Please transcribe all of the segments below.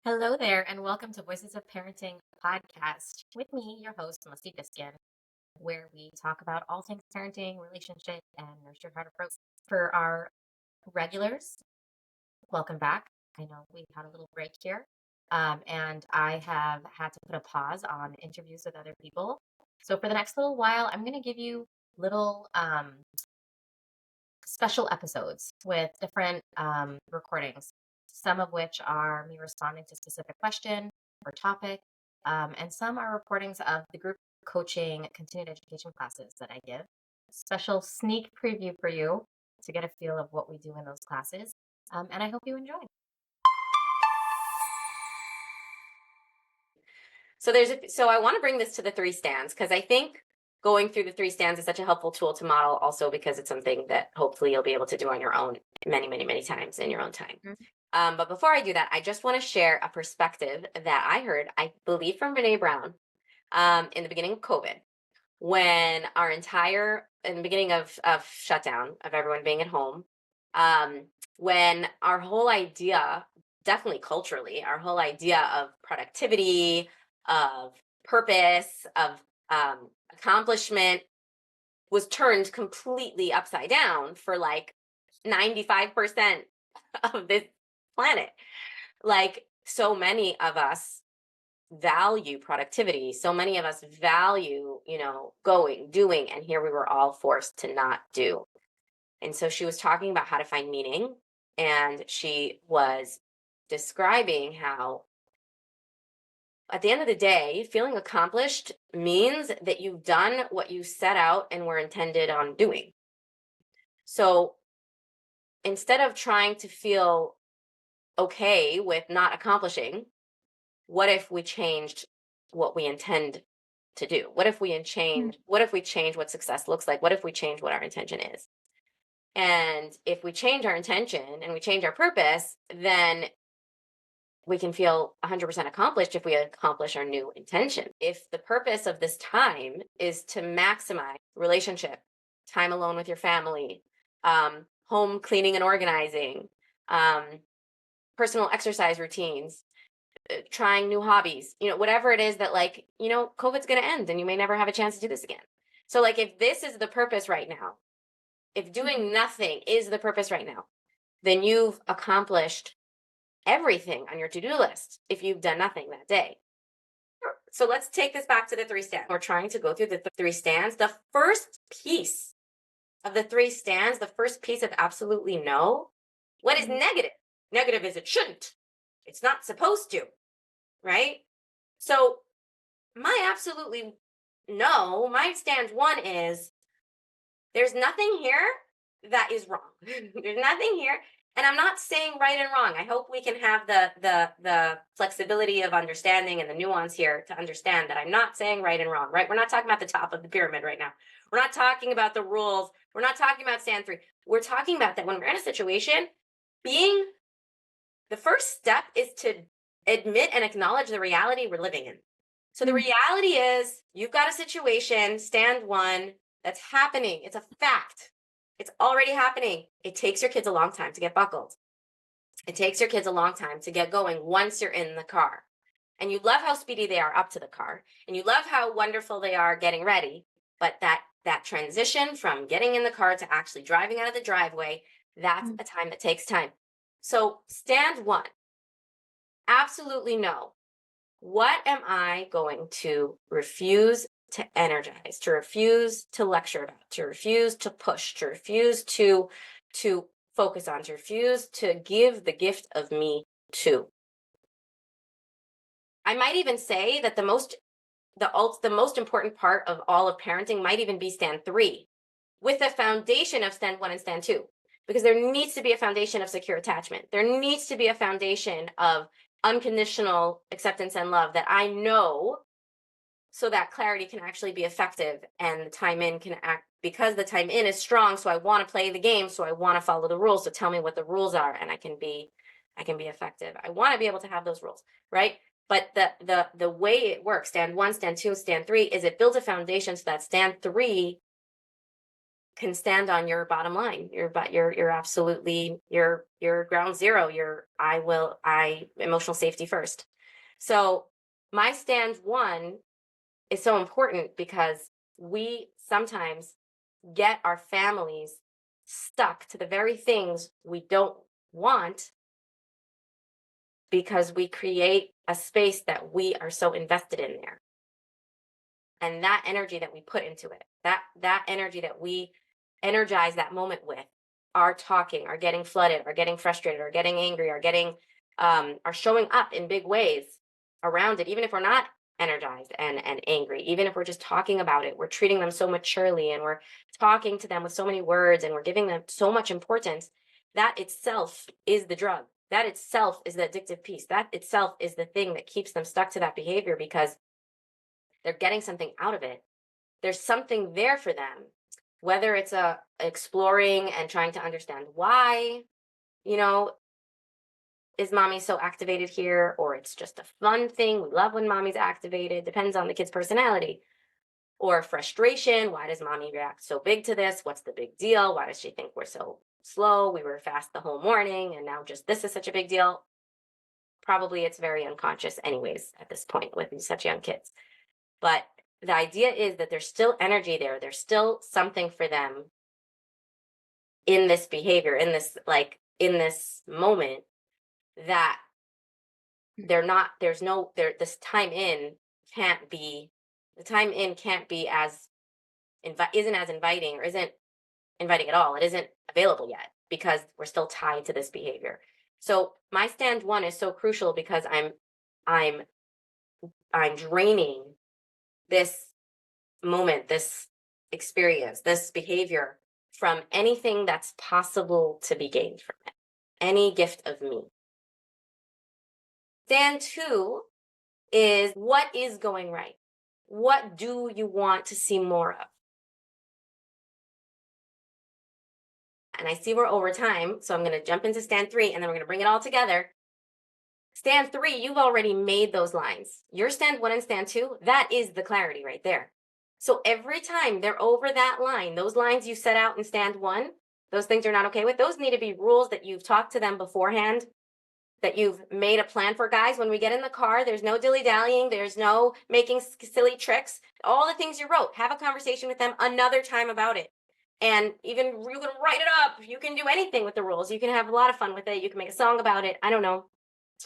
Hello there, and welcome to Voices of Parenting podcast with me, your host, Mussi Diskin, where we talk about all things parenting, relationship, and nurture heart approach. For our regulars, welcome back. I know we had a little break here, and I have had to put a pause on interviews with other people. So for the next little while, I'm going to give you little special episodes with different recordings, some of which are me responding to specific question or topic, and some are recordings of the group coaching continued education classes that I give. Special sneak preview for you to get a feel of what we do in those classes, and I hope you enjoy. So I want to bring this to the three stands because I think going through the three stands is such a helpful tool to model also because it's something that hopefully you'll be able to do on your own many, many, many times in your own time. But before I do that, I just want to share a perspective that I heard, I believe from Brene Brown, in the beginning of COVID, when in the beginning of shutdown, of everyone being at home, when our whole idea, definitely culturally, our whole idea of productivity, of purpose, of accomplishment was turned completely upside down for like 95% of this planet. Like, so many of us value productivity. So many of us value, going, doing, and here we were all forced to not do. And so she was talking about how to find meaning, and she was describing how at the end of the day, feeling accomplished means that you've done what you set out and were intended on doing. So instead of trying to feel okay with not accomplishing, what if we changed what we intend to do? What if we change what success looks like? What if we change what our intention is? And if we change our intention and we change our purpose, then we can feel 100% accomplished if we accomplish our new intention. If the purpose of this time is to maximize relationship, time alone with your family, home cleaning and organizing, personal exercise routines, trying new hobbies, whatever it is that COVID's going to end and you may never have a chance to do this again. So if this is the purpose right now, if doing nothing is the purpose right now, then you've accomplished everything on your to-do list if you've done nothing that day. So let's take this back to the three stands. We're trying to go through the three stands. The first piece of the three stands, the first piece of absolutely no, what is negative? Negative is it shouldn't. It's not supposed to, right? So my absolutely no, my stand one is there's nothing here that is wrong. There's nothing here. And I'm not saying right and wrong. I hope we can have the flexibility of understanding and the nuance here to understand that I'm not saying right and wrong, right? We're not talking about the top of the pyramid right now. We're not talking about the rules. We're not talking about stand three. We're talking about that when we're in a situation, the first step is to admit and acknowledge the reality we're living in. So the reality is you've got a situation, stand one, that's happening. It's a fact. It's already happening. It takes your kids a long time to get buckled. It takes your kids a long time to get going once you're in the car. And you love how speedy they are up to the car. And you love how wonderful they are getting ready. But that transition from getting in the car to actually driving out of the driveway, that's a time that takes time. So stand one, absolutely no. What am I going to refuse to energize, to refuse to lecture about, to refuse to push, to refuse to focus on, to refuse to give the gift of me to? I might even say that the most important part of all of parenting might even be stand three, with a foundation of stand one and stand two, because there needs to be a foundation of secure attachment. There needs to be a foundation of unconditional acceptance and love that I know, so that clarity can actually be effective and the time in can act, because the time in is strong. So I want to play the game. So I want to follow the rules. So tell me what the rules are and I can be effective. I want to be able to have those rules, right? But the way it works, stand one, stand two, stand three, is it builds a foundation so that stand three can stand on your bottom line. You're absolutely your ground zero. I emotional safety first. So my stand one is so important because we sometimes get our families stuck to the very things we don't want because we create a space that we are so invested in there. And that energy that we put into it, that energy that we energize that moment with, are talking, are getting flooded, are getting frustrated, are getting angry, are showing up in big ways around it, even if we're not energized and angry, even if we're just talking about it, we're treating them so maturely and we're talking to them with so many words and we're giving them so much importance. That itself is the drug. That itself is the addictive piece. That itself is the thing that keeps them stuck to that behavior because they're getting something out of it. There's something there for them, whether it's exploring and trying to understand why, you know, is mommy so activated here, or it's just a fun thing. We love when mommy's activated. Depends on the kid's personality. Or frustration. Why does mommy react so big to this? What's the big deal? Why does she think we're so slow? We were fast the whole morning and now just this is such a big deal. Probably it's very unconscious anyways at this point with such young kids. But the idea is that there's still energy there. There's still something for them in this behavior, in this moment that this time in can't be, the time in can't be isn't as inviting or isn't inviting at all. It isn't available yet because we're still tied to this behavior. So my stand one is so crucial because I'm draining this moment, this experience, this behavior from anything that's possible to be gained from it, any gift of me. Stand two is what is going right? What do you want to see more of? And I see we're over time, so I'm going to jump into stand three and then we're going to bring it all together. Stand three, you've already made those lines. Your stand one and stand two, that is the clarity right there. So every time they're over that line, those lines you set out in stand one, those things you're not okay with, those need to be rules that you've talked to them beforehand, that you've made a plan for. Guys, when we get in the car, there's no dilly-dallying, there's no making silly tricks. All the things you wrote, have a conversation with them another time about it. And even you can write it up. You can do anything with the rules. You can have a lot of fun with it. You can make a song about it. I don't know.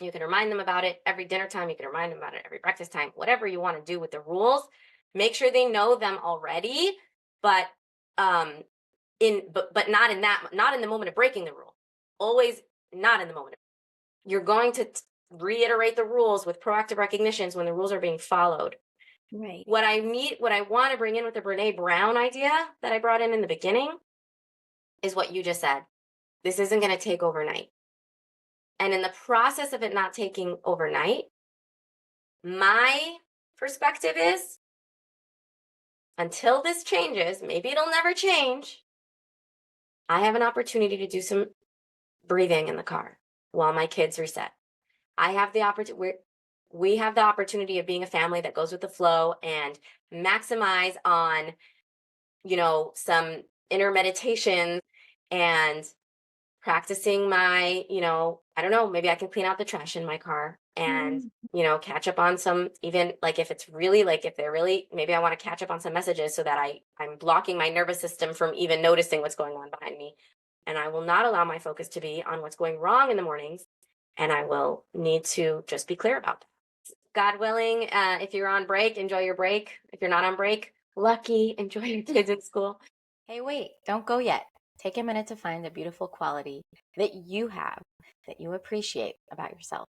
You can remind them about it every dinner time. You can remind them about it every breakfast time. Whatever you want to do with the rules, make sure they know them already. But not in the moment of breaking the rule. Always not in the moment. You're going to reiterate the rules with proactive recognitions when the rules are being followed. Right. What I want to bring in with the Brene Brown idea that I brought in the beginning is what you just said. This isn't going to take overnight. And in the process of it not taking overnight, my perspective is until this changes, maybe it'll never change, I have an opportunity to do some breathing in the car while my kids reset. I have the opportunity. We have the opportunity of being a family that goes with the flow and maximize on, some inner meditation and practicing my, I don't know, maybe I can clean out the trash in my car and, catch up on some, even like if it's really like, if they're really, maybe I want to catch up on some messages so that I'm blocking my nervous system from even noticing what's going on behind me. And I will not allow my focus to be on what's going wrong in the mornings. And I will need to just be clear about that. God willing, if you're on break, enjoy your break. If you're not on break, lucky, enjoy your kids in school. Hey, wait, don't go yet. Take a minute to find the beautiful quality that you have, that you appreciate about yourself.